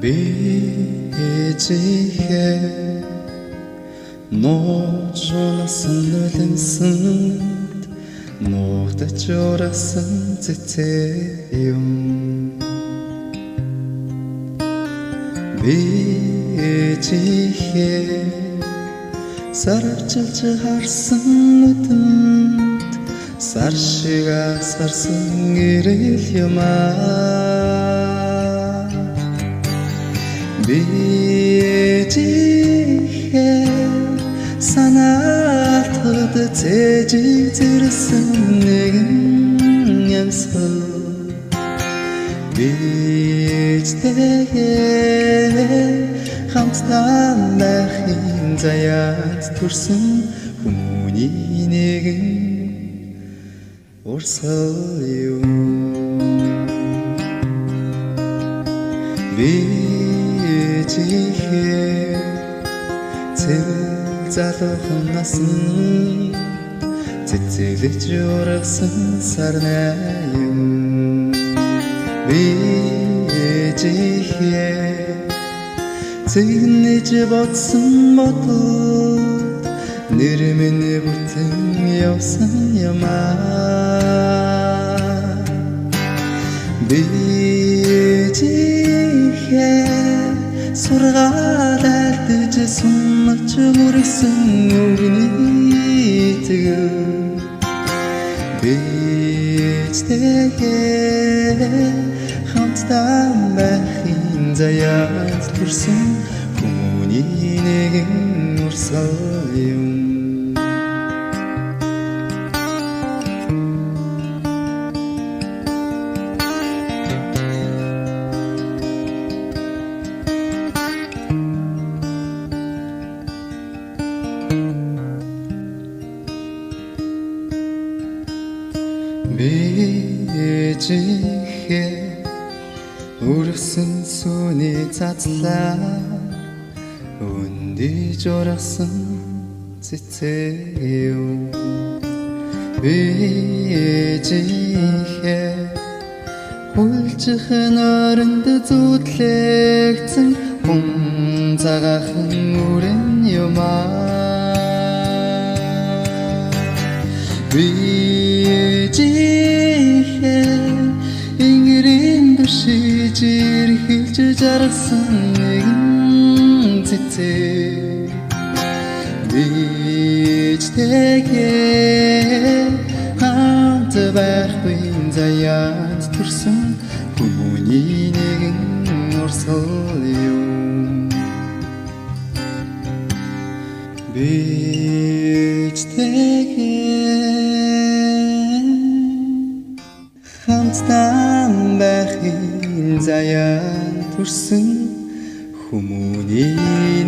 Бижигээ нуужуулсан нүлэнсэнд нуутаж урасан цэцээ юм Бижигээ сарчилж харсан нүдэнд сар шиг асарсан ирэл юмаа Бижигээ санаатад цэжиг зэрсэн нэгэн ямсал Бижтэйгээ хамтдаа байхын заяад төрсөн хүмүүний нэгэн урсгал юм Бижигээ цэвэр залуухан насанд цэцэглэж ургасан сарнай юм Бижигээ цэгнэж бодсон бодод нэр минь бүтэн явсан юмаа Бижигээ сургаал айлтж сунаж хүрсэн өгний тэгв Бижтэйгээ хамтдаа байхын заяад төрсөн хүмүүний нэгэн урсгал юм Бижигээ өргсөн сүний цацлаар өндөж ургасан цэцээ юм Бижигээ хүлжих нойронд зүтлэгцэн хүн цагаахан үрэн юмаа Бижигээ ингэрийн бишиж ирхэлж жаргасан нэгэн цэцээ Бижтэйгээ хамт байхын заяад төрсөн хүмүүний нэгэн урсгал юм Бижтэйгээ хамтдаа байхын заяад төрсөн хүмүүний